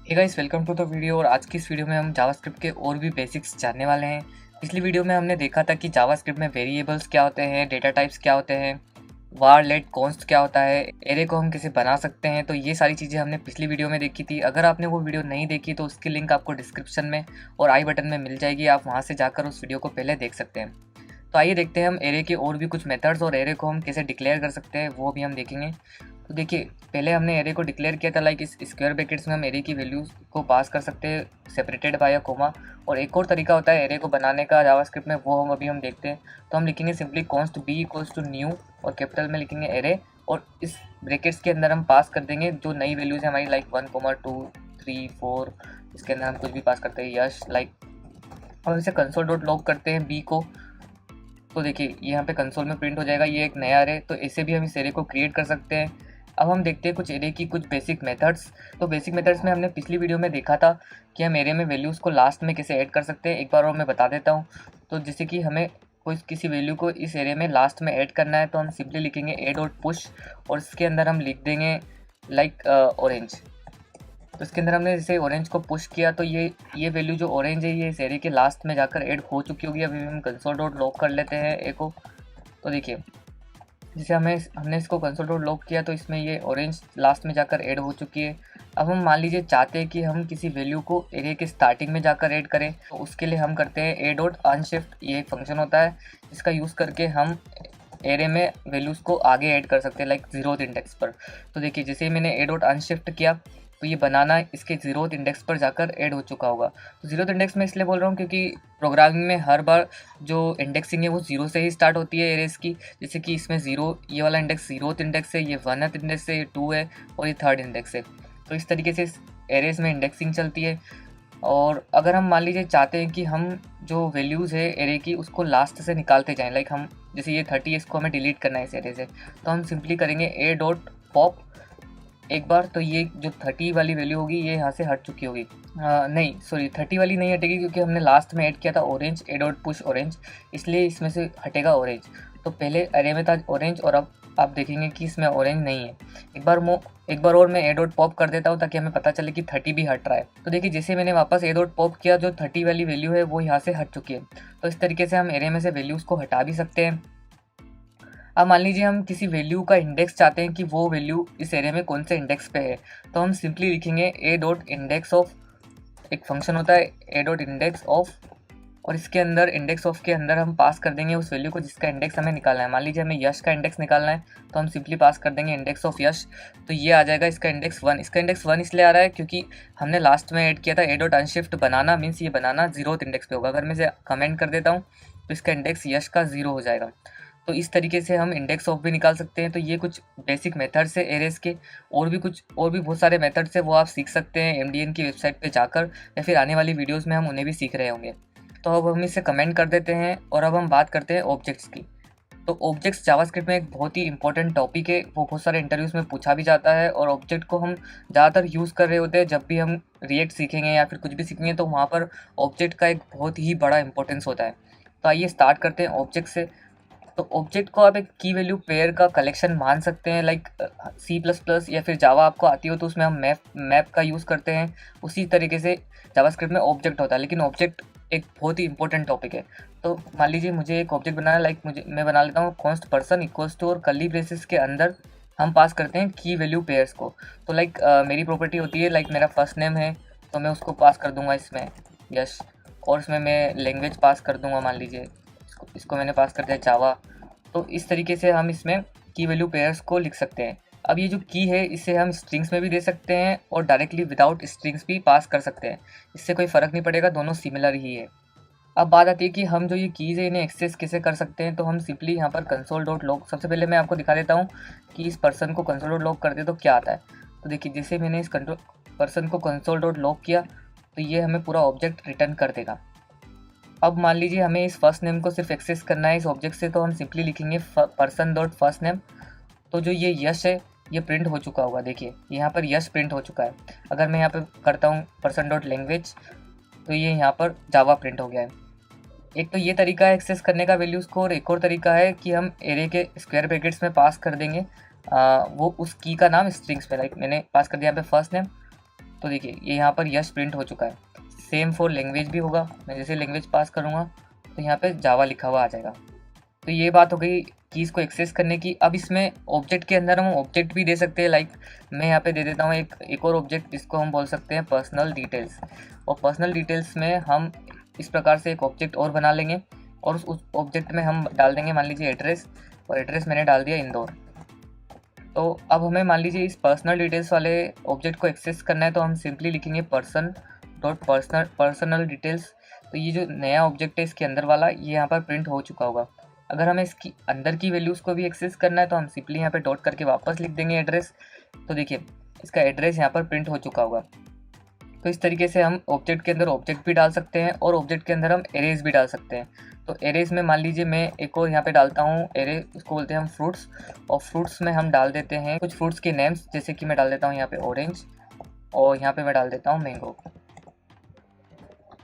Hey guys, welcome to the video. और आज की इस वीडियो में हम जावास्क्रिप्ट के और भी बेसिक्स जानने वाले हैं। पिछली वीडियो में हमने देखा था कि जावास्क्रिप्ट में वेरिएबल्स क्या होते हैं, डेटा टाइप्स क्या होते हैं, वार लेट कॉन्स्ट क्या होता है, एरे को हम कैसे बना सकते हैं। तो ये सारी चीज़ें हमने पिछली वीडियो में देखी थी। अगर आपने वो वीडियो नहीं देखी तो उसकी लिंक आपको डिस्क्रिप्शन में और आई बटन में मिल जाएगी, आप वहाँ से जाकर उस वीडियो को पहले देख सकते हैं। तो आइए देखते हैं हम एरे के और भी कुछ मेथड्स और एरे को हम कैसे डिक्लेयर कर सकते हैं, वो भी हम देखेंगे। तो देखिए, पहले हमने एरे को डिक्लेयर किया था, लाइक इस स्क्वायर ब्रैकेट्स में हम एरे की वैल्यूज को पास कर सकते हैं सेपरेटेड बाय अ कोमा। और एक और तरीका होता है एरे को बनाने का जावास्क्रिप्ट में, वो हम देखते हैं। तो हम लिखेंगे simply const B equals to new और कैपिटल में लिखेंगे एरे, और इस ब्रैकेट्स के अंदर हम पास कर देंगे जो नई वैल्यूज है हमारी, लाइक 1,2,3,4। इसके अंदर हम कुछ भी पास करते हैं, यश लाइक। हम इसे कंसोल डॉट लॉग करते हैं बी को। तो देखिए, ये यहाँ पे कंसोल में प्रिंट हो जाएगा, ये एक नया एरे। तो ऐसे भी हम इस एरे को क्रिएट कर सकते हैं। अब हम देखते हैं कुछ एरे की कुछ बेसिक मेथड्स। तो बेसिक मेथड्स में हमने पिछली वीडियो में देखा था कि हम एरे में वैल्यूज़ को लास्ट में कैसे ऐड कर सकते हैं। एक बार और मैं बता देता हूँ। तो जैसे कि हमें कोई किसी वैल्यू को इस एरे में लास्ट में ऐड करना है, तो हम सिंपली लिखेंगे ए डॉट पुश, और इसके अंदर हम लिख देंगे लाइक ऑरेंज। तो इसके अंदर हमने जैसे ऑरेंज को पुश किया, तो ये वैल्यू जो ऑरेंज है ये इस एरे के लास्ट में जाकर ऐड हो चुकी होगी। अभी हम कंसोल डॉट लॉग कर लेते हैं ए को। तो देखिए, जैसे हमने इसको कंसोल डॉट लॉग किया, तो इसमें ये ऑरेंज लास्ट में जाकर ऐड हो चुकी है। अब हम मान लीजिए चाहते हैं कि हम किसी वैल्यू को एरे के स्टार्टिंग में जाकर ऐड करें, तो उसके लिए हम करते हैं ए डॉट अनशिफ्ट। ये एक फंक्शन होता है जिसका यूज़ करके हम एरे में वैल्यूज़ को आगे ऐड कर सकते हैं, लाइक जीरोथ इंडेक्स पर। तो देखिए, जैसे ही मैंने ए डॉट अनशिफ्ट किया, तो ये बनाना इसके जीरोथ इंडेक्स पर जाकर ऐड हो चुका होगा। तो जीरोथ इंडेक्स में इसलिए बोल रहा हूँ क्योंकि प्रोग्रामिंग में हर बार जो इंडेक्सिंग है वो जीरो से ही स्टार्ट होती है एरेस की। जैसे कि इसमें जीरो, ये वाला इंडेक्स जीरोथ इंडेक्स है, ये वनथ इंडेक्स है, ये टू है, और ये थर्ड इंडेक्स है। तो इस तरीके से एरेस में इंडेक्सिंग चलती है। और अगर हम मान लीजिए चाहते हैं कि हम जो वैल्यूज़ है एरे की उसको लास्ट से निकालते जाएं, लाइक हम जैसे ये 30 है, इसको हमें डिलीट करना है इस एरे से, तो हम सिंपली करेंगे ए डॉट पॉप एक बार। तो ये जो 30 वाली वैल्यू होगी ये यहाँ से हट चुकी होगी। नहीं सॉरी, 30 वाली नहीं हटेगी क्योंकि हमने लास्ट में ऐड किया था ऑरेंज, ए डॉट पुश ऑरेंज, इसलिए इसमें से हटेगा ऑरेंज। तो पहले अरे में था ऑरेंज, और अब आप देखेंगे कि इसमें ऑरेंज नहीं है। एक बार और मैं ए डॉट पॉप कर देता हूँ ताकि हमें पता चले कि 30 भी हट रहा है। तो देखिए, जैसे मैंने वापस ए डॉट पॉप किया, जो 30 वाली वैल्यू है वो यहाँ से हट चुकी है। तो इस तरीके से हम एरे में से वैल्यूज़ को हटा भी सकते हैं। अब मान लीजिए हम किसी वैल्यू का इंडेक्स चाहते हैं कि वो वैल्यू इस एरे में कौन से इंडेक्स पे है, तो हम सिंपली लिखेंगे ए डॉट इंडेक्स ऑफ। एक फंक्शन होता है ए डॉट इंडेक्स ऑफ, और इसके अंदर इंडेक्स ऑफ के अंदर हम पास कर देंगे उस वैल्यू को जिसका इंडेक्स हमें निकालना है। मान लीजिए हमें यश का इंडेक्स निकालना है, तो हम सिंपली पास कर देंगे इंडेक्स ऑफ यश। तो ये आ जाएगा इसका इंडेक्स 1। इसका इंडेक्स 1 इसलिए आ रहा है क्योंकि हमने लास्ट में ऐड किया था ए डॉट अनशिफ्ट बनाना, मीन्स ये बनाना जीरोथ इंडेक्स पे होगा। अगर मैं इसे कमेंट कर देता हूँ तो इसका इंडेक्स यश का 0 हो जाएगा। तो इस तरीके से हम इंडेक्स ऑफ भी निकाल सकते हैं। तो ये कुछ बेसिक मेथड्स है एरेस के। और भी बहुत सारे मेथड्स है, वो आप सीख सकते हैं MDN की वेबसाइट पे जाकर, या फिर आने वाली वीडियोस में हम उन्हें भी सीख रहे होंगे। तो अब हम इसे कमेंट कर देते हैं, और अब हम बात करते हैं ऑब्जेक्ट्स की। तो ऑब्जेक्ट्स जावास्क्रिप्ट में एक बहुत ही इंपॉर्टेंट टॉपिक है, वो बहुत सारे इंटरव्यूज़ में पूछा भी जाता है। और ऑब्जेक्ट को हम ज़्यादातर यूज़ कर रहे होते हैं जब भी हम रिएक्ट सीखेंगे या फिर कुछ भी सीखेंगे, तो वहाँ पर ऑब्जेक्ट का एक बहुत ही बड़ा इंपॉर्टेंस होता है। तो आइए स्टार्ट करते हैं ऑब्जेक्ट से। तो ऑब्जेक्ट को आप एक की वैल्यू पेयर का कलेक्शन मान सकते हैं, लाइक C++ या फिर जावा आपको आती हो तो उसमें हम मैप का यूज़ करते हैं। उसी तरीके से जावास्क्रिप्ट में ऑब्जेक्ट होता है, लेकिन ऑब्जेक्ट एक बहुत ही इंपॉर्टेंट टॉपिक है। तो मान लीजिए मुझे एक ऑब्जेक्ट बनाना है, लाइक मैं बना लेता हूँ कॉन्स्ट पर्सन इक्वल्स टू, और कर्ली ब्रेसेस के अंदर हम पास करते हैं की वैल्यू पेयर्स को। तो लाइक मेरी प्रॉपर्टी होती है, लाइक मेरा फर्स्ट नेम है तो मैं उसको पास कर दूंगा इसमें यश, और इसमें मैं लैंग्वेज पास कर दूंगा, मान लीजिए इसको मैंने पास कर दिया जावा। तो इस तरीके से हम इसमें की वैल्यू पेयर्स को लिख सकते हैं। अब ये जो की है इसे हम स्ट्रिंग्स में भी दे सकते हैं और डायरेक्टली विदाउट स्ट्रिंग्स भी पास कर सकते हैं, इससे कोई फ़र्क नहीं पड़ेगा, दोनों सिमिलर ही है। अब बात आती है कि हम जो ये कीज़ है इन्हें एक्सेस कैसे कर सकते हैं। तो हम सिंपली यहाँ पर कंसोल डॉट लॉग, सबसे पहले मैं आपको दिखा देता हूँ कि इस पर्सन को कंसोल डॉट लॉग कर दे तो क्या आता है। तो देखिए, जैसे मैंने इस पर्सन को कंसोल डॉट लॉग किया, तो ये हमें पूरा ऑब्जेक्ट रिटर्न कर देगा। अब मान लीजिए हमें इस फर्स्ट नेम को सिर्फ एक्सेस करना है इस ऑब्जेक्ट से, तो हम सिंपली लिखेंगे पर्सन डॉट फर्स्ट नेम। तो जो ये यश है ये प्रिंट हो चुका होगा, देखिए यहाँ पर यश प्रिंट हो चुका है। अगर मैं यहाँ पे करता हूँ पर्सन डॉट लैंग्वेज, तो ये यहाँ पर जावा प्रिंट हो गया है। एक तो ये तरीका है एक्सेस करने का वैल्यूज़ को, और एक और तरीका है कि हम एरे के स्क्वायर ब्रैकेट्स में पास कर देंगे वो उस की का नाम स्ट्रिंग्स पे, लाइक मैंने पास कर दिया यहाँ पे फर्स्ट नेम, तो देखिए ये यहाँ पर यस प्रिंट हो चुका है। सेम फॉर लैंग्वेज भी होगा, मैं जैसे लैंग्वेज पास करूँगा तो यहाँ पे जावा लिखा हुआ आ जाएगा। तो ये बात हो गई कीज़ को एक्सेस करने की। अब इसमें ऑब्जेक्ट के अंदर हम ऑब्जेक्ट भी दे सकते हैं। लाइक मैं यहाँ पे दे देता हूँ एक और ऑब्जेक्ट जिसको हम बोल सकते हैं पर्सनल डिटेल्स। और पर्सनल डिटेल्स में हम इस प्रकार से एक ऑब्जेक्ट और बना लेंगे और उस ऑब्जेक्ट में हम डाल देंगे मान लीजिए एड्रेस, और एड्रेस मैंने डाल दिया इंदौर। तो अब हमें मान लीजिए इस पर्सनल डिटेल्स वाले ऑब्जेक्ट को एक्सेस करना है, तो हम सिंपली लिखेंगे पर्सनल डिटेल्स। तो ये जो नया ऑब्जेक्ट है इसके अंदर वाला, ये यहाँ पर प्रिंट हो चुका होगा। अगर हमें इसकी अंदर की वैल्यूज़ को भी एक्सेस करना है तो हम सिंपली यहाँ पे डॉट करके वापस लिख देंगे एड्रेस। तो देखिए इसका एड्रेस यहाँ पर प्रिंट हो चुका होगा। तो इस तरीके से हम ऑब्जेक्ट के अंदर ऑब्जेक्ट भी डाल सकते हैं और ऑब्जेक्ट के अंदर हम एरेज भी डाल सकते हैं। तो एरेज में मान लीजिए मैं एक और यहाँ पे डालता हूँ एरे, इसको बोलते हैं हम फ्रूट्स। और फ्रूट्स में हम डाल देते हैं कुछ फ्रूट्स के नेम्स, जैसे कि मैं डाल देता हूँ यहाँ पे ऑरेंज, और यहाँ पे मैं डाल देता हूँ मैंगो।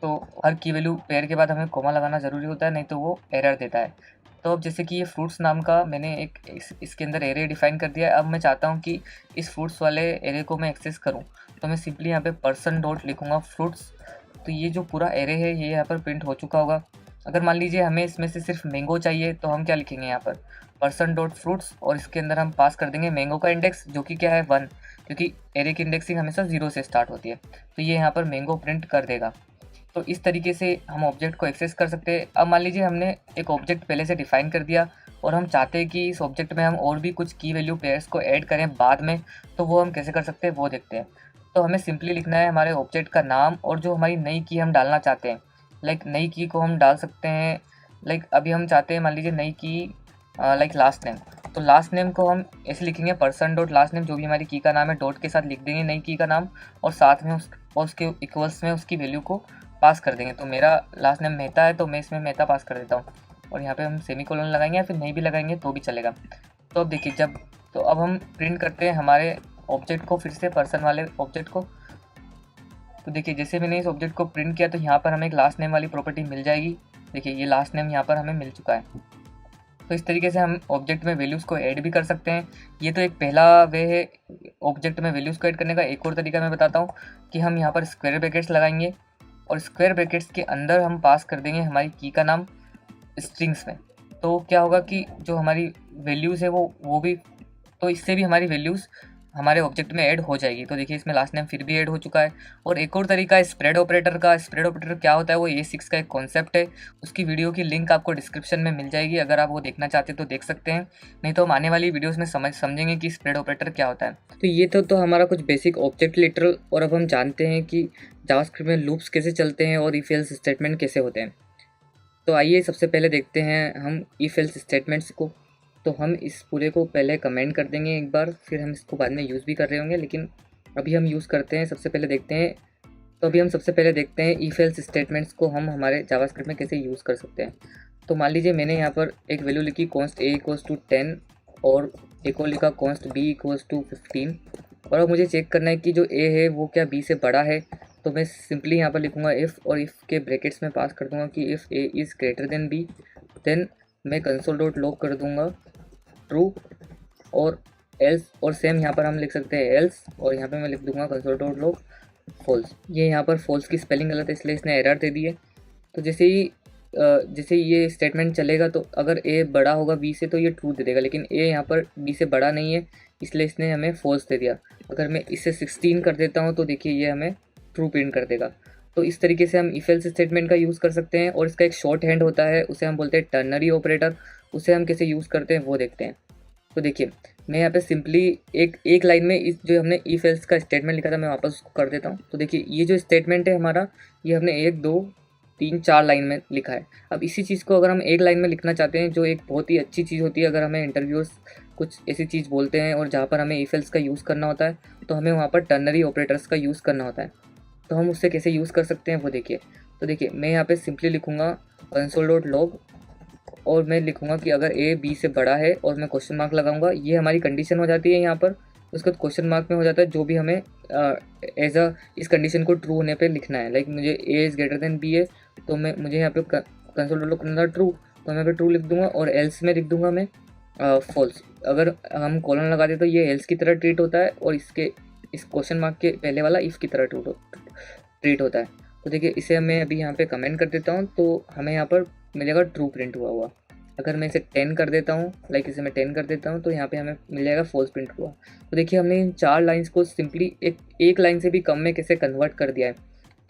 तो हर की वैल्यू पेयर के बाद हमें कोमा लगाना ज़रूरी होता है, नहीं तो वो एरर देता है। तो अब जैसे कि ये फ्रूट्स नाम का मैंने इसके अंदर एरे डिफाइन कर दिया है। अब मैं चाहता हूँ कि इस फ्रूट्स वाले एरे को मैं एक्सेस करूँ, तो मैं सिंपली यहाँ पे पर्सन डॉट लिखूँगा फ्रूट्स। तो ये जो पूरा एरे है ये यहाँ पर प्रिंट हो चुका होगा। अगर मान लीजिए हमें इसमें से सिर्फ मैंगो चाहिए तो हम क्या लिखेंगे यहाँ पर पर्सन डॉट फ्रूट्स, और इसके अंदर हम पास कर देंगे मैंगो का इंडेक्स, जो कि क्या है 1, क्योंकि एरे की इंडेक्सिंग हमेशा 0 से स्टार्ट होती है। तो ये यहाँ पर मैंगो प्रिंट कर देगा। तो इस तरीके से हम ऑब्जेक्ट को एक्सेस कर सकते हैं। अब मान लीजिए हमने एक ऑब्जेक्ट पहले से डिफाइन कर दिया और हम चाहते हैं कि इस ऑब्जेक्ट में हम और भी कुछ की वैल्यू पेयर्स को ऐड करें बाद में, तो वो हम कैसे कर सकते हैं वो देखते हैं। तो हमें सिंपली लिखना है हमारे ऑब्जेक्ट का नाम और जो हमारी नई की हम डालना चाहते हैं। लाइक नई की को हम डाल सकते हैं, लाइक अभी हम चाहते हैं मान लीजिए नई की लाइक लास्ट नेम। तो लास्ट नेम को हम ऐसे लिखेंगे पर्सन डॉट लास्ट नेम, जो भी हमारी की का नाम है डॉट के साथ लिख देंगे नई की का नाम, और साथ में उसके इक्वल्स में उसकी वैल्यू को पास कर देंगे। तो मेरा लास्ट नेम मेहता है तो मैं इसमें मेहता पास कर देता हूँ, और यहाँ पे हम सेमीकोलन लगाएंगे या फिर नहीं भी लगाएंगे तो भी चलेगा। तो अब देखिए तो अब हम प्रिंट करते हैं हमारे ऑब्जेक्ट को, फिर से पर्सन वाले ऑब्जेक्ट को। तो देखिए जैसे मैंने इस ऑब्जेक्ट को प्रिंट किया तो यहाँ पर हमें एक लास्ट नेम वाली प्रॉपर्टी मिल जाएगी। देखिए ये लास्ट नेम यहाँ पर हमें मिल चुका है। तो इस तरीके से हम ऑब्जेक्ट में वैल्यूज़ को ऐड भी कर सकते हैं। ये तो एक पहला वे है ऑब्जेक्ट में वैल्यूज़ को ऐड करने का। एक और तरीका मैं बताता हूँ कि हम यहाँ पर स्क्वायर ब्रैकेट्स लगाएंगे और स्क्वायर ब्रैकेट्स के अंदर हम पास कर देंगे हमारी की का नाम स्ट्रिंग्स में। तो क्या होगा कि जो हमारी वैल्यूज़ है वो भी, तो इससे भी हमारी वैल्यूज़ हमारे ऑब्जेक्ट में ऐड हो जाएगी। तो देखिए इसमें लास्ट नेम फिर भी ऐड हो चुका है। और एक और तरीका है स्प्रेड ऑपरेटर का। स्प्रेड ऑपरेटर क्या होता है, वो A6 का एक कॉन्सेप्ट है। उसकी वीडियो की लिंक आपको डिस्क्रिप्शन में मिल जाएगी, अगर आप वो देखना चाहते हैं तो देख सकते हैं, नहीं तो हम आने वाली वीडियोज़ में समझेंगे कि स्प्रेड ऑपरेटर क्या होता है। तो ये तो हमारा कुछ बेसिक ऑब्जेक्ट लिटरल। और अब हम जानते हैं कि जावास्क्रिप्ट में लूप्स कैसे चलते हैं और इफ एल्स स्टेटमेंट कैसे होते हैं। तो आइए सबसे पहले देखते हैं हम इफ एल्स स्टेटमेंट्स को। तो हम इस पूरे को पहले कमेंट कर देंगे एक बार, फिर हम इसको बाद में यूज़ भी कर रहे होंगे, लेकिन अभी हम यूज़ करते हैं। सबसे पहले देखते हैं इफ एल्स स्टेटमेंट्स को हम हमारे जावास्क्रिप्ट में कैसे यूज़ कर सकते हैं। तो मान लीजिए मैंने यहाँ पर एक वैल्यू लिखी कॉन्स्ट a इक्वल्स टू 10 और एक और लिखा कॉन्स्ट b इक्वल्स टू 15। और अब मुझे चेक करना है कि जो a है वो क्या b से बड़ा है। तो मैं सिंपली यहाँ पर लिखूँगा इफ़, और इफ़ के ब्रैकेट्स में पास कर दूँगा कि if a is greater than b, then मैं कंसोल डॉट लॉग कर दूँगा ट्रू, और एल्स, और सेम यहाँ पर हम लिख सकते हैं एल्स, और यहाँ पे मैं लिख दूँगा कंसोल डॉट लॉग फॉल्स। ये यहाँ पर फॉल्स की स्पेलिंग गलत है इसलिए इसने एरर दे दी है। तो जैसे ये स्टेटमेंट चलेगा तो अगर a बड़ा होगा b से तो ये ट्रू दे देगा, लेकिन a यहाँ पर b से बड़ा नहीं है इसलिए इसने हमें फॉल्स दे दिया। अगर मैं इसे 16 कर देता हूँ तो देखिए ये हमें ट्रू प्रिंट कर देगा। तो इस तरीके से हम इफ एल्स स्टेटमेंट का यूज़ कर सकते हैं। और इसका एक शॉर्ट हैंड होता है, उसे हम बोलते हैं टर्नरी ऑपरेटर। उसे हम कैसे यूज़ करते हैं वो देखते हैं। तो देखिए मैं यहाँ पे सिंपली एक लाइन में इस जो हमने इफ एल्स का स्टेटमेंट लिखा था मैं वापस उसको कर देता हूँ। तो देखिए ये जो स्टेटमेंट है हमारा, ये हमने 1 2 3 4 लाइन में लिखा है। अब इसी चीज़ को अगर हम एक लाइन में लिखना चाहते हैं, जो एक बहुत ही अच्छी चीज़ होती है अगर हमें इंटरव्यूअर्स कुछ ऐसी चीज़ बोलते हैं और जहाँ पर हमें इफ एल्स का यूज़ करना होता है, तो हमें वहाँ पर टर्नरी ऑपरेटर्स का यूज़ करना होता है। तो हम उससे कैसे यूज़ कर सकते हैं वो देखिए। तो देखिए मैं यहाँ पे सिंपली लिखूँगा कंसोल डॉट लॉग, और मैं लिखूँगा कि अगर a b से बड़ा है, और मैं क्वेश्चन मार्क लगाऊंगा। ये हमारी कंडीशन हो जाती है यहाँ पर। उसके बाद क्वेश्चन मार्क में हो जाता है जो भी हमें इस कंडीशन को ट्रू होने पे लिखना है। लाइक मुझे a is greater than b है, तो मुझे यहाँ पे कंसोल डॉट लॉग करना था ट्रू, तो मैं यहाँ पे ट्रू लिख दूँगा, और एल्स में लिख दूँगा मैं फॉल्स। अगर हम कॉलन लगा दें तो ये एल्स की तरह ट्रीट होता है, और इसके इस क्वेश्चन मार्क के पहले वाला इफ़ की तरह ट्रीट होता है। तो देखिए इसे मैं अभी यहाँ पे कमेंट कर देता हूँ, तो हमें यहाँ पर मिलेगा ट्रू प्रिंट हुआ हुआ। अगर मैं इसे 10 कर देता हूँ, लाइक इसे मैं 10 कर देता हूँ, तो यहाँ पे हमें मिल जाएगा फॉल्स प्रिंट हुआ। तो देखिए हमने इन 4 लाइन्स को सिंपली एक लाइन से भी कम में कैसे कन्वर्ट कर दिया है।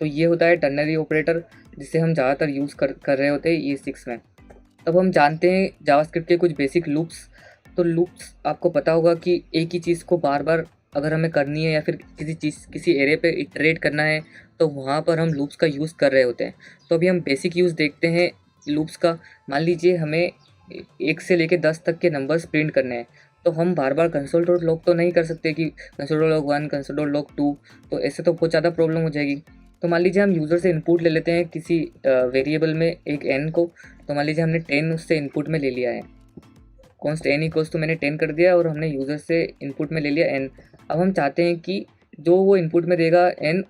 तो ये होता है टर्नरी ऑपरेटर, जिसे हम ज़्यादातर यूज़ कर रहे होते हैं E6 में। अब हम जानते हैं जावास्क्रिप्ट के कुछ बेसिक लूप्स। तो लूप्स आपको पता होगा कि एक ही चीज़ को बार बार अगर हमें करनी है या फिर किसी एरे पे इटरेट करना है, तो वहाँ पर हम लूप्स का यूज़ कर रहे होते हैं। तो अभी हम बेसिक यूज़ देखते हैं लूप्स का। मान लीजिए हमें 1 से लेके 10 तक के नंबर्स प्रिंट करने हैं, तो हम बार बार कंसोल डॉट लॉग तो नहीं कर सकते कि console dot log 1 console dot log 2, तो ऐसे तो बहुत ज़्यादा प्रॉब्लम हो जाएगी। तो मान लीजिए हम यूज़र से इनपुट ले लेते हैं किसी वेरिएबल में एक n को। तो मान लीजिए हमने 10 उससे इनपुट में ले लिया है, कॉन्स्ट n इक्वल्स तो मैंने 10 कर दिया और हमने यूज़र से इनपुट में ले लिया n। अब हम चाहते हैं कि जो वो इनपुट में देगा n,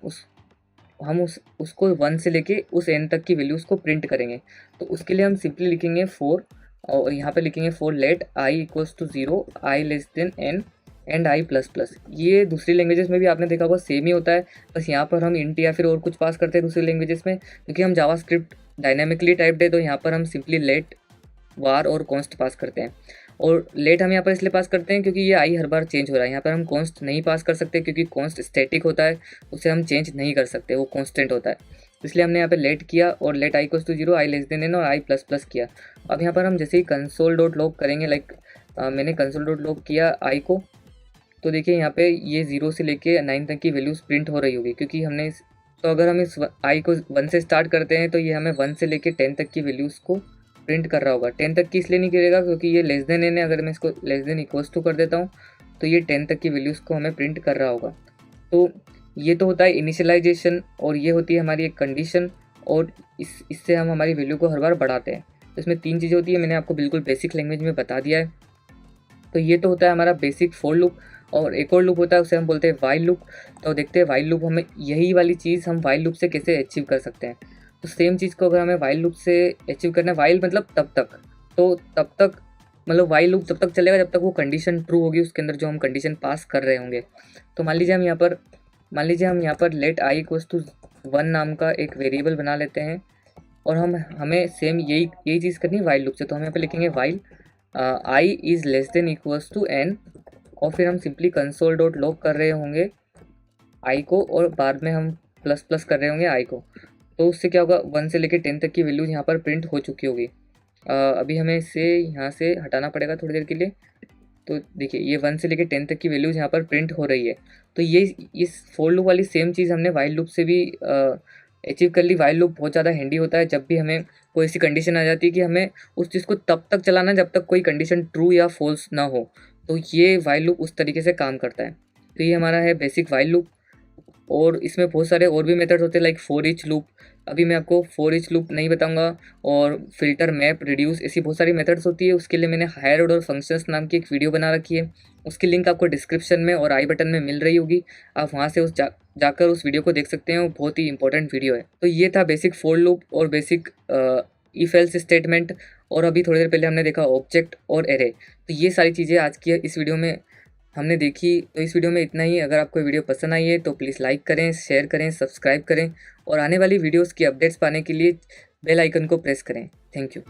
हम उसको 1 से लेके उस n तक की वैल्यूज़ को प्रिंट करेंगे। तो उसके लिए हम सिंपली लिखेंगे फॉर, और यहाँ पे लिखेंगे for let i equals to 0, i less than n and i plus plus. ये दूसरी लैंग्वेजेस में भी आपने देखा होगा सेम ही होता है, बस यहाँ पर हम इंट या फिर और कुछ पास करते हैं दूसरी लैंग्वेजेस में, क्योंकि हम जावास्क्रिप्ट डायनामिकली टाइप्ड है। तो यहाँ पर हम सिंपली लेट, वार और कॉन्स्ट पास करते हैं। और लेट हम यहाँ पर इसलिए पास करते हैं क्योंकि ये आई हर बार चेंज हो रहा है। यहाँ पर हम कॉन्स्ट नहीं पास कर सकते क्योंकि कॉन्स्ट स्टैटिक होता है, उसे हम चेंज नहीं कर सकते, वो कॉन्स्टेंट होता है। इसलिए हमने यहाँ पे लेट किया और let I equals to 0, I less than n और आई प्लस प्लस किया। अब यहाँ पर हम जैसे ही कंसोल डॉट लॉग करेंगे, लाइक मैंने कंसोल डॉट लॉग किया आई को, तो देखिए यहाँ पे ये 0 से लेके 9 तक की वैल्यूज़ प्रिंट हो रही होगी, क्योंकि हमने तो अगर हम इस आई को 1 से स्टार्ट करते हैं तो ये हमें 1 से लेके 10 तक की वैल्यूज़ को प्रिंट कर रहा होगा। 10 तक की इसलिए नहीं करेगा क्योंकि ये लेस देन n है। अगर मैं इसको लेस देन इक्वल्स टू कर देता हूँ तो ये 10 तक की वैल्यूज़ को हमें प्रिंट कर रहा होगा। तो ये तो होता है इनिशियलाइजेशन, और ये होती है हमारी एक कंडीशन, और इससे हम हमारी वैल्यू को हर बार बढ़ाते हैं। तो इसमें 3 चीज़ें होती है, मैंने आपको बिल्कुल बेसिक लैंग्वेज में बता दिया है। तो ये तो होता है हमारा बेसिक फॉर लूप, और एक और लूप होता है उसे हम बोलते हैं वाइल लूप। तो देखते हैं वाइल लूप, हमें यही वाली चीज़ हम वाइल लूप से कैसे अचीव कर सकते हैं। तो सेम चीज़ को अगर हमें वाइल लूप से अचीव करना है, वाइल मतलब तब तक, तो तब तक मतलब वाइल लूप तब तक चलेगा जब तक वो कंडीशन ट्रू होगी उसके अंदर जो हम कंडीशन पास कर रहे होंगे। तो मान लीजिए हम यहाँ पर लेट आई इक्वल्स टू 1 नाम का एक वेरिएबल बना लेते हैं, और हमें सेम यही चीज़ करनी है वाइल लूप से। तो हम यहाँ पर लिखेंगे while I is less than equals to n, और फिर हम सिंपली कंसोल डॉट लॉग कर रहे होंगे आई को, और बाद में हम प्लस प्लस कर रहे होंगे आई को। तो उससे क्या होगा, 1 से लेकर 10 तक की वैल्यूज यहाँ पर प्रिंट हो चुकी होगी। अभी हमें इसे यहाँ से हटाना पड़ेगा थोड़ी देर के लिए। तो देखिए ये 1 से लेकर 10 तक की वैल्यूज यहाँ पर प्रिंट हो रही है। तो ये इस फॉर लूप वाली सेम चीज़ हमने वाइल लूप से भी अचीव कर ली। वाइल लूप बहुत ज़्यादा हैंडी होता है जब भी हमें कोई ऐसी कंडीशन आ जाती है कि हमें उस चीज़ को तब तक चलाना है जब तक कोई कंडीशन ट्रू या फॉल्स ना हो। तो ये वाइल लूप उस तरीके से काम करता है। तो ये हमारा है बेसिक वाइल लूप, और इसमें बहुत सारे और भी मेथड होते हैं लाइक फॉर ईच लूप। अभी मैं आपको फॉर ईच लूप नहीं बताऊंगा, और फिल्टर, मैप, रिड्यूस, ऐसी बहुत सारी मेथड्स होती है। उसके लिए मैंने हायर ऑर्डर फंक्शंस नाम की एक वीडियो बना रखी है, उसकी लिंक आपको डिस्क्रिप्शन में और आई बटन में मिल रही होगी। आप वहाँ से जाकर उस वीडियो को देख सकते हैं, वो बहुत ही इंपॉर्टेंट वीडियो है। तो ये था बेसिक फॉर लूप और बेसिक इफ एल्स स्टेटमेंट, और अभी थोड़ी देर पहले हमने देखा ऑब्जेक्ट और एरे। तो ये सारी चीज़ें आज की इस वीडियो में हमने देखी। तो इस वीडियो में इतना ही। अगर आपको वीडियो पसंद आई है तो प्लीज़ लाइक करें, शेयर करें, सब्सक्राइब करें, और आने वाली वीडियोस की अपडेट्स पाने के लिए बेल आइकन को प्रेस करें। Thank you.